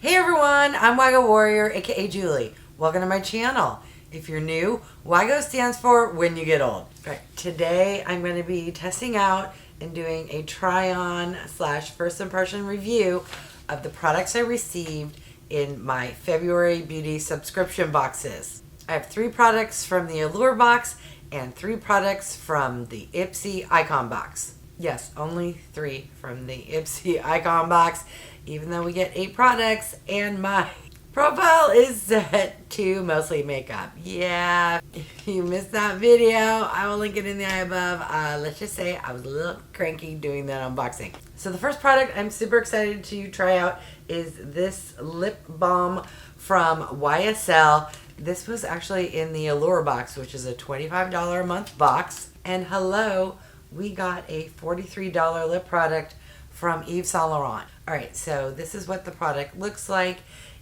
Hey everyone, I'm YGowarrior, aka Julie. Welcome to my channel. If you're new, YGO stands for when you get old. Right. Today I'm going to be testing out and doing a try-on / first impression review of the products I received in my February beauty subscription boxes. I have 3 products from the Allure box and 3 products from the Ipsy Icon box. Yes, only 3 from the Ipsy Icon box, even though we get 8 products and my profile is set to mostly makeup. Yeah, if you missed that video, I will link it in the eye above. Let's just say I was a little cranky doing that unboxing. So the first product I'm super excited to try out is this lip balm from YSL. This was actually in the Allure box, which is a $25 a month box. And hello, we got a $43 lip product from Yves Saint Laurent. Alright, so this is what the product looks like.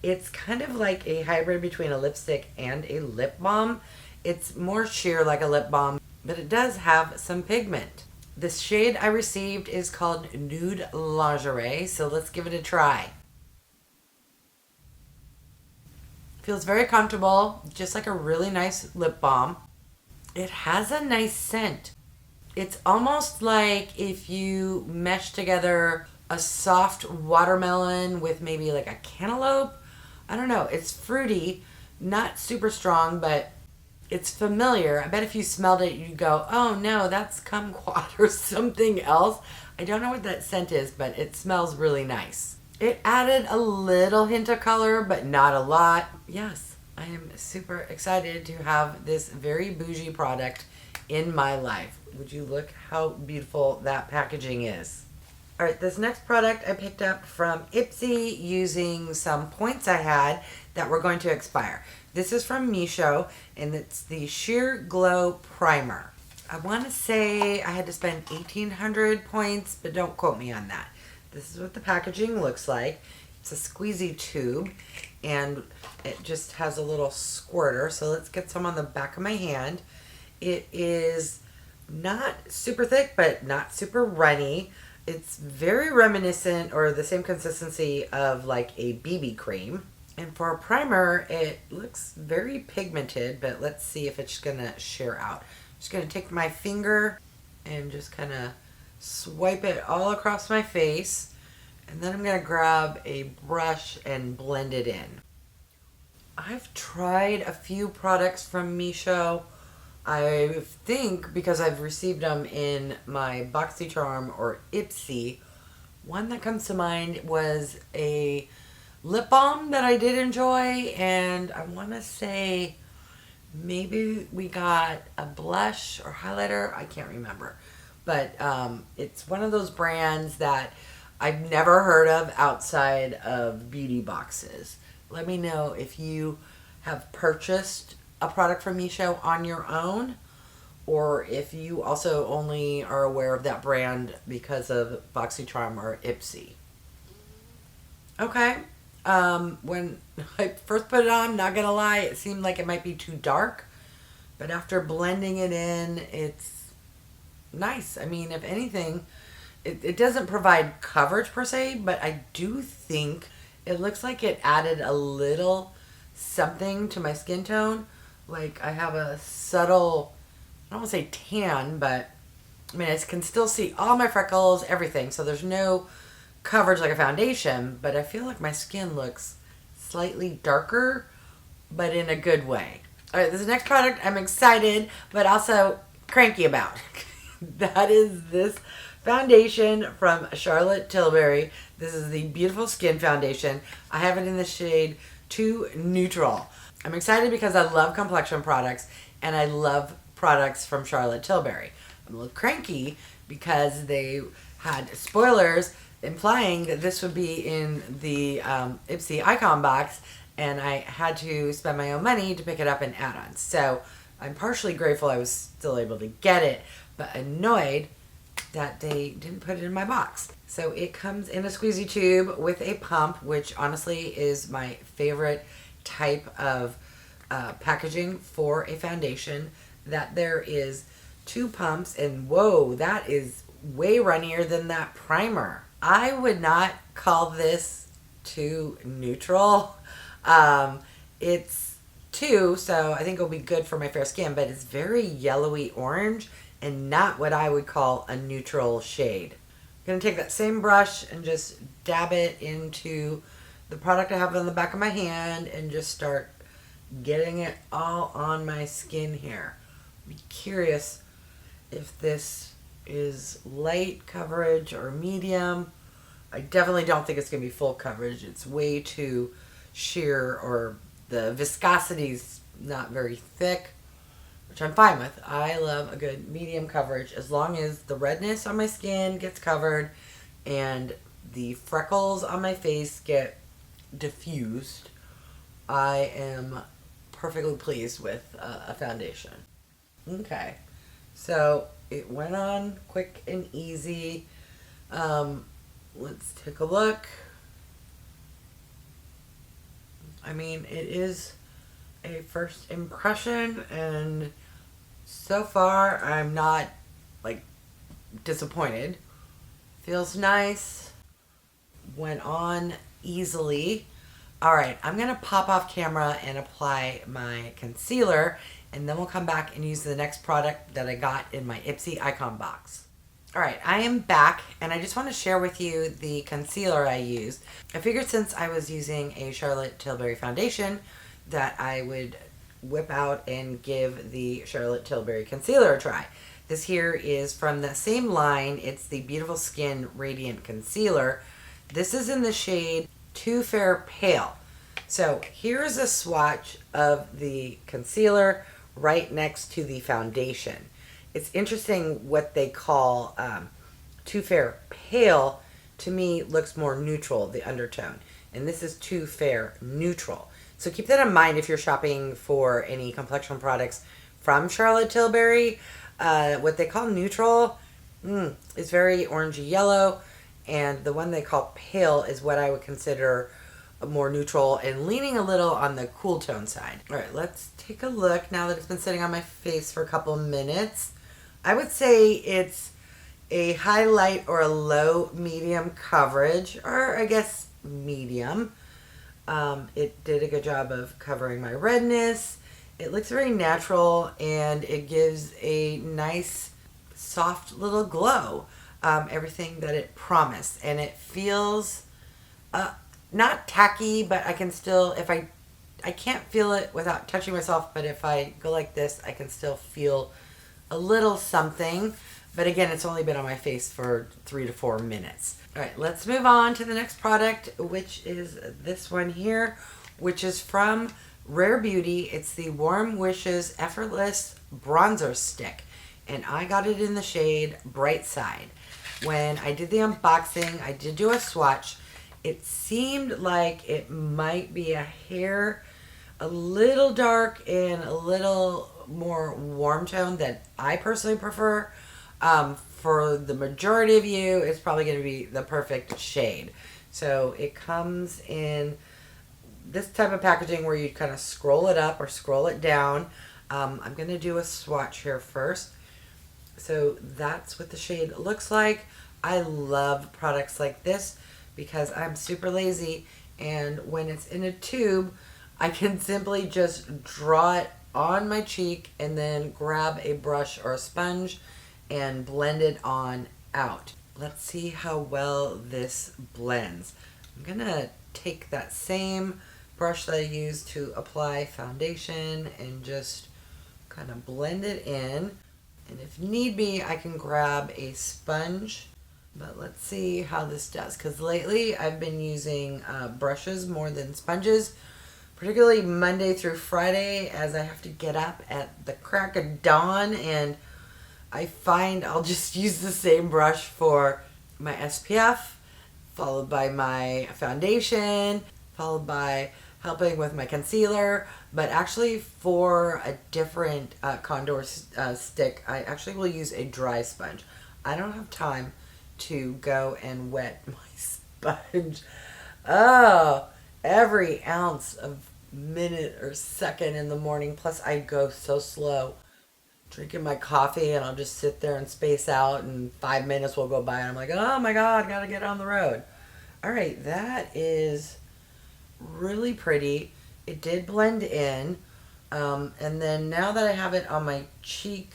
It's kind of like a hybrid between a lipstick and a lip balm. It's more sheer like a lip balm, but it does have some pigment. The shade I received is called Nude Lingerie, so let's give it a try. Feels very comfortable, just like a really nice lip balm. It has a nice scent. It's almost like if you mesh together a soft watermelon with maybe like a cantaloupe. I don't know. It's fruity, not super strong, but it's familiar. I bet if you smelled it, you'd go, oh no, that's kumquat or something else. I don't know what that scent is, but it smells really nice. It added a little hint of color, but not a lot. Yes, I am super excited to have this very bougie product in my life. Would you look how beautiful that packaging is? Alright, this next product I picked up from Ipsy using some points I had that were going to expire. This is from Misho, and it's the Sheer Glow Primer. I want to say I had to spend 1,800 points, but don't quote me on that. This is what the packaging looks like. It's a squeezy tube, and it just has a little squirter. So let's get some on the back of my hand. It is not super thick, but not super runny. It's very reminiscent or the same consistency of like a BB cream. And for a primer, it looks very pigmented, but let's see if it's going to sheer out. I'm just going to take my finger and just kind of swipe it all across my face. And then I'm going to grab a brush and blend it in. I've tried a few products from Misho. I think because I've received them in my BoxyCharm or Ipsy, one that comes to mind was a lip balm that I did enjoy, and I want to say maybe we got a blush or highlighter. I can't remember, but it's one of those brands that I've never heard of outside of beauty boxes. Let me know if you have purchased a product from Misho on your own, or if you also only are aware of that brand because of BoxyCharm or Ipsy. Okay, when I first put it on, not gonna lie, it seemed like it might be too dark, but after blending it in, it's nice. I mean, if anything, it doesn't provide coverage per se, but I do think it looks like it added a little something to my skin tone. Like I have a subtle, I don't want to say tan, but I mean I can still see all my freckles, everything. So there's no coverage like a foundation, but I feel like my skin looks slightly darker, but in a good way. Alright, this is the next product I'm excited, but also cranky about. That is this foundation from Charlotte Tilbury. This is the Beautiful Skin Foundation. I have it in the shade Too Neutral. I'm excited because I love complexion products and I love products from Charlotte Tilbury. I'm a little cranky because they had spoilers implying that this would be in the Ipsy Icon box, and I had to spend my own money to pick it up in add-ons. So I'm partially grateful I was still able to get it, but annoyed that they didn't put it in my box. So it comes in a squeezy tube with a pump, which honestly is my favorite type of packaging for a foundation. That there is 2 pumps, and whoa, that is way runnier than that primer. I would not call this too neutral. It's 2, so I think it'll be good for my fair skin, but it's very yellowy orange and not what I would call a neutral shade. I'm going to take that same brush and just dab it into the product I have on the back of my hand and just start getting it all on my skin here. I'm curious if this is light coverage or medium. I definitely don't think it's going to be full coverage. It's way too sheer, or the viscosity's not very thick, which I'm fine with. I love a good medium coverage as long as the redness on my skin gets covered and the freckles on my face get diffused. I am perfectly pleased with a foundation. Okay, so it went on quick and easy. Let's take a look. I mean, it is a first impression, and so far I'm not like disappointed. Feels nice. Went on easily. Alright, I'm going to pop off camera and apply my concealer, and then we'll come back and use the next product that I got in my Ipsy Icon box. Alright, I am back, and I just want to share with you the concealer I used. I figured since I was using a Charlotte Tilbury foundation that I would whip out and give the Charlotte Tilbury concealer a try. This here is from the same line. It's the Beautiful Skin Radiant Concealer. This is in the shade Too Fair Pale. So here's a swatch of the concealer right next to the foundation. It's interesting what they call Too Fair Pale. To me, looks more neutral, the undertone. And this is Too Fair Neutral. So keep that in mind if you're shopping for any complexion products from Charlotte Tilbury. What they call neutral is very orangey yellow. And the one they call pale is what I would consider a more neutral and leaning a little on the cool tone side. All right, let's take a look now that it's been sitting on my face for a couple minutes. I would say it's a highlight or a low medium coverage, or I guess medium. It did a good job of covering my redness. It looks very natural, and it gives a nice soft little glow. Everything that it promised, and it feels not tacky, but I can still, if I can't feel it without touching myself, but if I go like this, I can still feel a little something. But again, it's only been on my face for 3 to 4 minutes. All right, let's move on to the next product, which is this one here, which is from Rare Beauty. It's the Warm Wishes Effortless Bronzer Stick, and I got it in the shade Bright Side. When I did the unboxing, I did do a swatch. It seemed like it might be a hair a little dark and a little more warm tone that I personally prefer. For the majority of you, it's probably going to be the perfect shade. So it comes in this type of packaging where you kind of scroll it up or scroll it down. I'm going to do a swatch here first. So that's what the shade looks like. I love products like this because I'm super lazy, and when it's in a tube, I can simply just draw it on my cheek and then grab a brush or a sponge and blend it on out. Let's see how well this blends. I'm gonna take that same brush that I used to apply foundation and just kind of blend it in. And if need be, I can grab a sponge. But let's see how this does, because lately I've been using brushes more than sponges, particularly Monday through Friday, as I have to get up at the crack of dawn, and I find I'll just use the same brush for my SPF, followed by my foundation, followed by helping with my concealer. But actually for a different contour stick, I actually will use a dry sponge. I don't have time to go and wet my sponge. Oh, every ounce of minute or second in the morning. Plus I go so slow drinking my coffee, and I'll just sit there and space out, and 5 minutes will go by and I'm like, oh my god, gotta get on the road. All right, that is really pretty. It did blend in. And then now that I have it on my cheek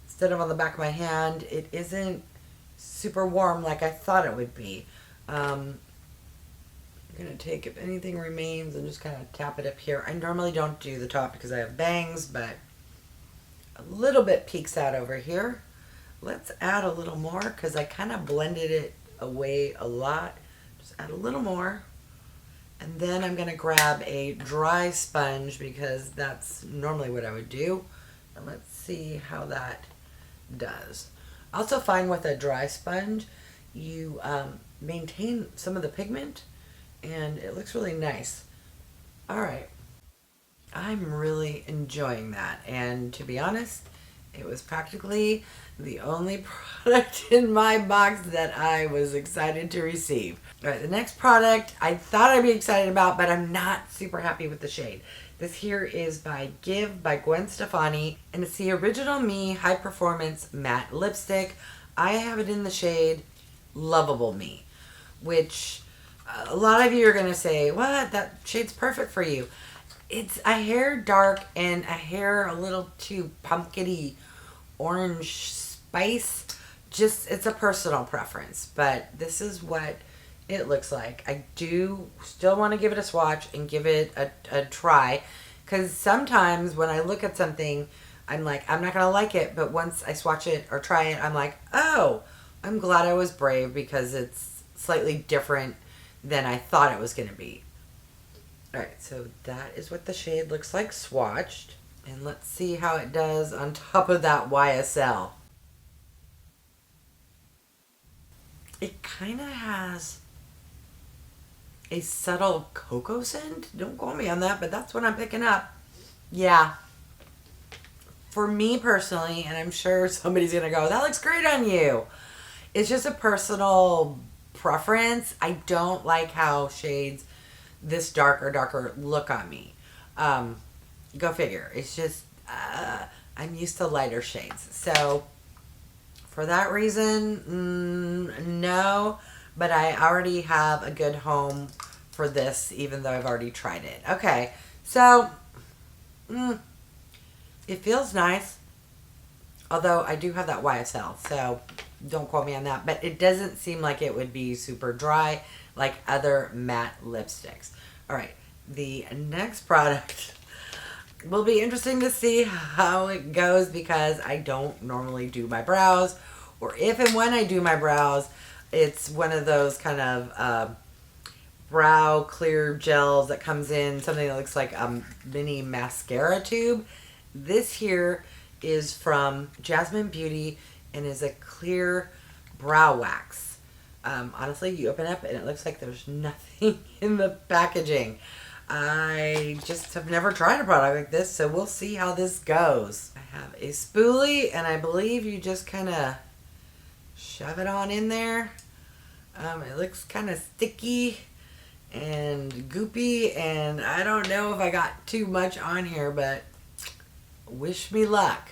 instead of on the back of my hand, it isn't super warm like I thought it would be. I'm going to take, if anything remains, and just kind of tap it up here. I normally don't do the top because I have bangs, but a little bit peeks out over here. Let's add a little more because I kind of blended it away a lot. Just add a little more. And then I'm going to grab a dry sponge because that's normally what I would do. And let's see how that does. I also find with a dry sponge, you maintain some of the pigment and it looks really nice. All right. I'm really enjoying that. And to be honest, it was practically the only product in my box that I was excited to receive. All right, the next product I thought I'd be excited about, but I'm not super happy with the shade. This here is by Give by Gwen Stefani, and it's the Original Me High Performance Matte Lipstick. I have it in the shade Lovable Me, which a lot of you are going to say, what? That shade's perfect for you. It's a hair dark and a hair a little too pumpkiny orange spice. Just, it's a personal preference, but this is what it looks like. I do still want to give it a swatch and give it a try, because sometimes when I look at something, I'm like, I'm not going to like it, but once I swatch it or try it, I'm like, oh, I'm glad I was brave because it's slightly different than I thought it was going to be. Alright, so that is what the shade looks like swatched. And let's see how it does on top of that YSL. It kind of has a subtle cocoa scent. Don't quote me on that, but that's what I'm picking up. Yeah. For me personally, and I'm sure somebody's going to go, that looks great on you. It's just a personal preference. I don't like how shades this darker look on me. Go figure. It's just, I'm used to lighter shades. So, for that reason, no. But I already have a good home for this, even though I've already tried it. Okay, so, it feels nice. Although, I do have that YSL, so don't quote me on that. But it doesn't seem like it would be super dry like other matte lipsticks. Alright, the next product will be interesting to see how it goes because I don't normally do my brows. Or if and when I do my brows, it's one of those kind of brow clear gels that comes in something that looks like a mini mascara tube. This here is from Jasmine Beauty and is a clear brow wax. Honestly, you open up and it looks like there's nothing in the packaging. I just have never tried a product like this, so we'll see how this goes. I have a spoolie, and I believe you just kind of shove it on in there. It looks kind of sticky and goopy, and I don't know if I got too much on here, but wish me luck.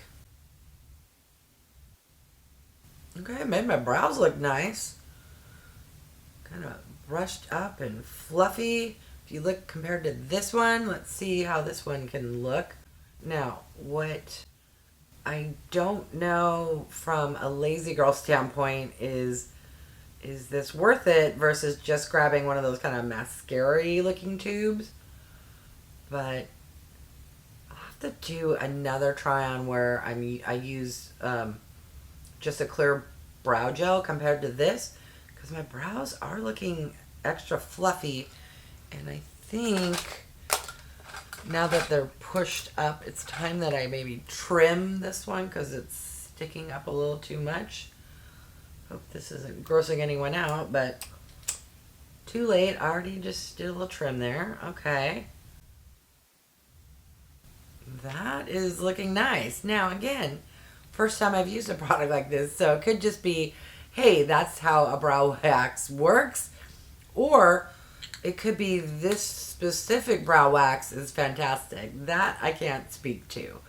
Okay, made my brows look nice. Kind of brushed up and fluffy. If you look compared to this one, let's see how this one can look. Now, what I don't know from a lazy girl standpoint is this worth it versus just grabbing one of those kind of mascara-y looking tubes? But I'll have to do another try on where I use just a clear brow gel compared to this, because my brows are looking extra fluffy, and I think now that they're pushed up, it's time that I maybe trim this one because it's sticking up a little too much. Hope this isn't grossing anyone out, but too late. I already just did a little trim there. Okay. That is looking nice. Now again, first time I've used a product like this, so it could just be, hey, that's how a brow wax works. Or it could be this specific brow wax is fantastic. That I can't speak to.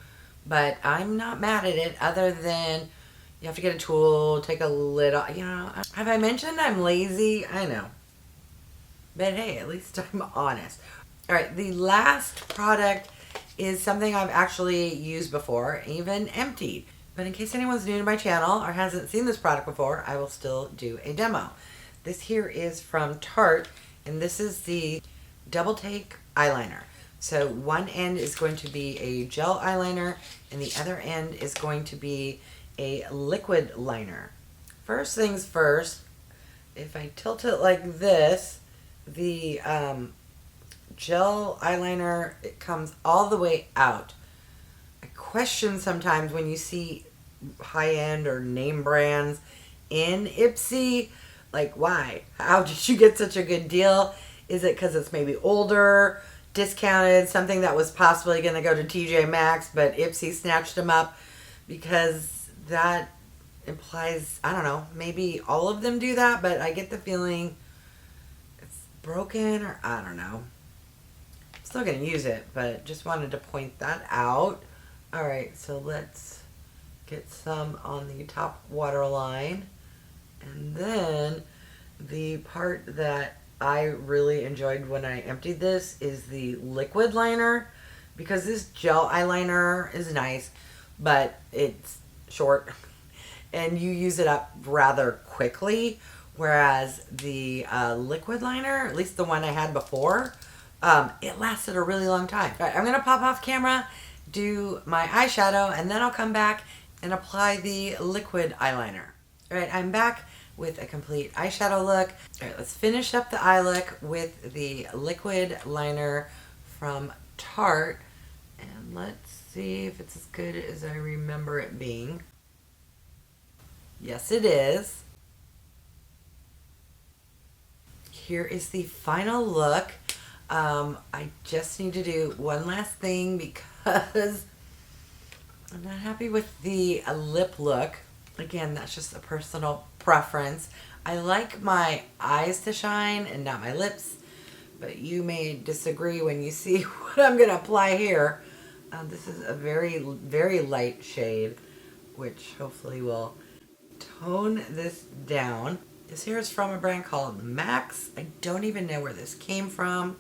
But I'm not mad at it other than you have to get a tool, take a lid off. You know, have I mentioned I'm lazy? I know. But hey, at least I'm honest. All right, the last product is something I've actually used before, even emptied. But in case anyone's new to my channel or hasn't seen this product before, I will still do a demo. This here is from Tarte, and this is the Double Take Eyeliner. So one end is going to be a gel eyeliner, and the other end is going to be a liquid liner. First things first, if I tilt it like this, the gel eyeliner, it comes all the way out. I question sometimes when you see high-end or name brands in Ipsy, like, why? How did you get such a good deal? Is it because it's maybe older, discounted, something that was possibly going to go to TJ Maxx, but Ipsy snatched them up? Because that implies, I don't know, maybe all of them do that, but I get the feeling it's broken, or I don't know. I'm still going to use it, but just wanted to point that out. All right, so let's get some on the top waterline. And then the part that I really enjoyed when I emptied this is the liquid liner, because this gel eyeliner is nice, but it's short and you use it up rather quickly, whereas the liquid liner, at least the one I had before, it lasted a really long time. All right, I'm going to pop off camera, do my eyeshadow, and then I'll come back and apply the liquid eyeliner. All right, I'm back with a complete eyeshadow look. All right, let's finish up the eye look with the liquid liner from Tarte. And let's see if it's as good as I remember it being. Yes, it is. Here is the final look. I just need to do one last thing because I'm not happy with the lip look. Again, that's just a personal preference. I like my eyes to shine and not my lips, but you may disagree when you see what I'm going to apply here. This is a very, very light shade, which hopefully will tone this down. This here is from a brand called Max. I don't even know where this came from.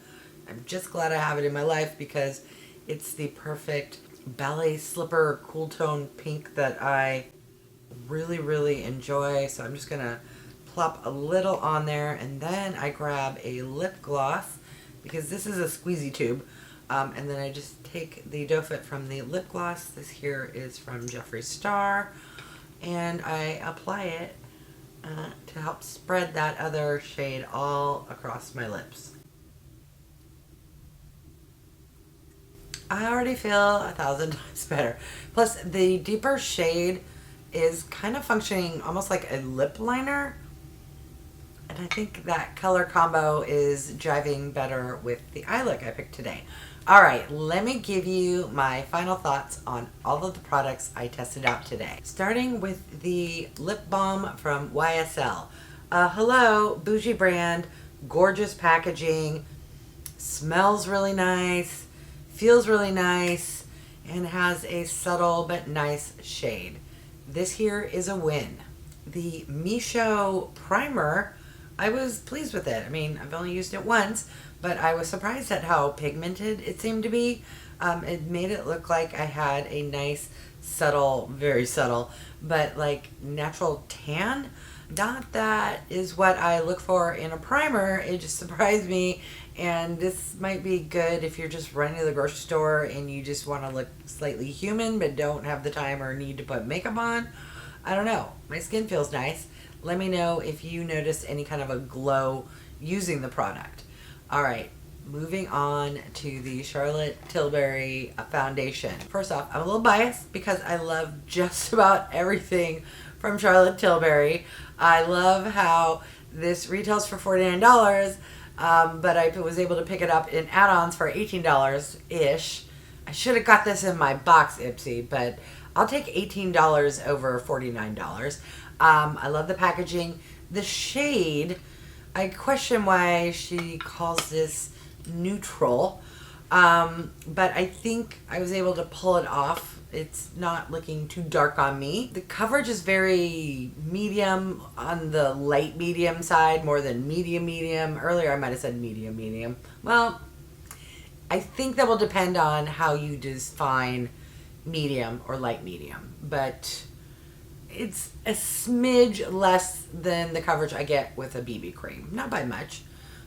I'm just glad I have it in my life because it's the perfect ballet slipper cool tone pink that I really, really enjoy. So I'm just going to plop a little on there, and then I grab a lip gloss because this is a squeezy tube. And then I just take the doe foot from the lip gloss. This here is from Jeffree Star, and I apply it to help spread that other shade all across my lips. I already feel 1,000 times better. Plus, the deeper shade is kind of functioning almost like a lip liner. And I think that color combo is jiving better with the eye look I picked today. All right, let me give you my final thoughts on all of the products I tested out today. Starting with the lip balm from YSL. Hello, bougie brand, gorgeous packaging, smells really nice, feels really nice, and has a subtle but nice shade. This here is a win. The Misho primer, I was pleased with it. I mean, I've only used it once, but I was surprised at how pigmented it seemed to be. It made it look like I had a nice, subtle, very subtle, but like natural tan. Not that is what I look for in a primer. It just surprised me, and this might be good if you're just running to the grocery store and you just want to look slightly human but don't have the time or need to put makeup on. I don't know. My skin feels nice. Let me know if you notice any kind of a glow using the product. All right, moving on to the Charlotte Tilbury foundation. First off, I'm a little biased because I love just about everything from Charlotte Tilbury. I love how this retails for $49, but I was able to pick it up in add-ons for $18-ish. I should have got this in my box, Ipsy, but I'll take $18 over $49. I love the packaging. The shade, I question why she calls this neutral, but I think I was able to pull it off It's not looking too dark on me. The coverage is very medium, on the light medium side, more than medium. Earlier I might have said medium. Well, I think that will depend on how you define medium or light medium. But it's a smidge less than the coverage I get with a BB cream. Not by much,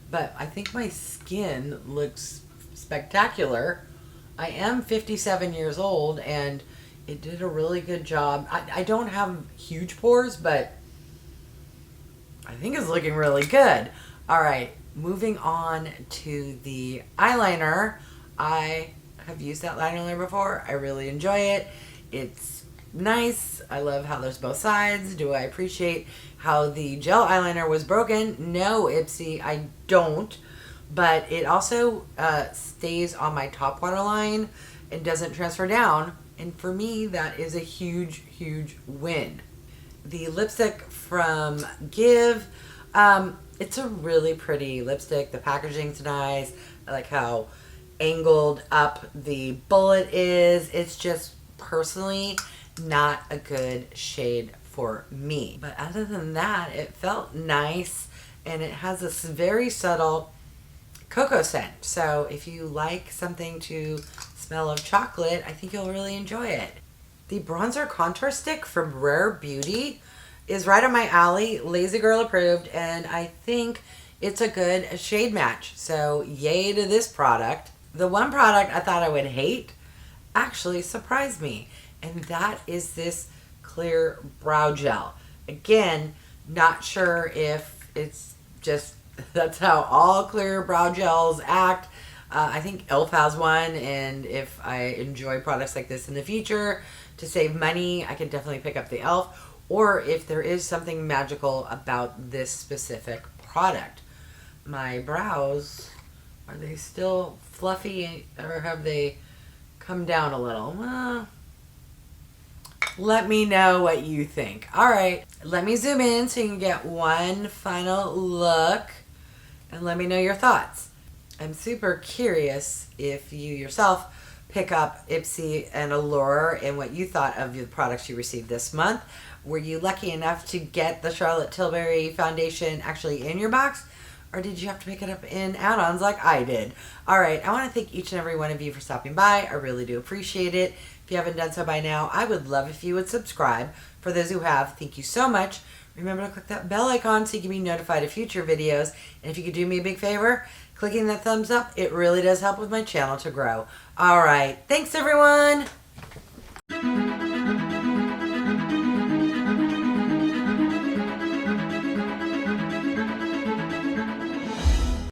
but I think my skin looks spectacular. I am 57 years old, and it did a really good job. I don't have huge pores, but I think it's looking really good. All right, moving on to the eyeliner. I have used that liner before. I really enjoy it. It's nice. I love how there's both sides. Do I appreciate how the gel eyeliner was broken? No, Ipsy, I don't. But it also stays on my top waterline and doesn't transfer down. And for me, that is a huge win. The lipstick from Give, it's a really pretty lipstick. The packaging's nice. I like how angled up the bullet is. It's just personally not a good shade for me. But other than that, it felt nice, and it has this very subtle cocoa scent. So if you like something to smell of chocolate, I think you'll really enjoy it. The bronzer contour stick from Rare Beauty is right up my alley, Lazy Girl approved, and I think it's a good shade match. So yay to this product. The one product I thought I would hate actually surprised me, and that is this clear brow gel. Again, not sure if it's just that's how all clear brow gels act. I think e.l.f. has one, and if I enjoy products like this in the future to save money, I can definitely pick up the e.l.f. Or if there is something magical about this specific product. My brows, are they still fluffy, or have they come down a little? Well, let me know what you think. All right, let me zoom in so you can get one final look, and let me know your thoughts. I'm super curious if you yourself pick up Ipsy and Allure and what you thought of the products you received this month. Were you lucky enough to get the Charlotte Tilbury foundation actually in your box, or did you have to pick it up in add-ons like I did? All right, I want to thank each and every one of you for stopping by. I really do appreciate it. If you haven't done so by now, I would love if you would subscribe. For those who have, thank you so much. Remember to click that bell icon so you can be notified of future videos. And if you could do me a big favor, clicking that thumbs up, it really does help with my channel to grow. All right, thanks everyone.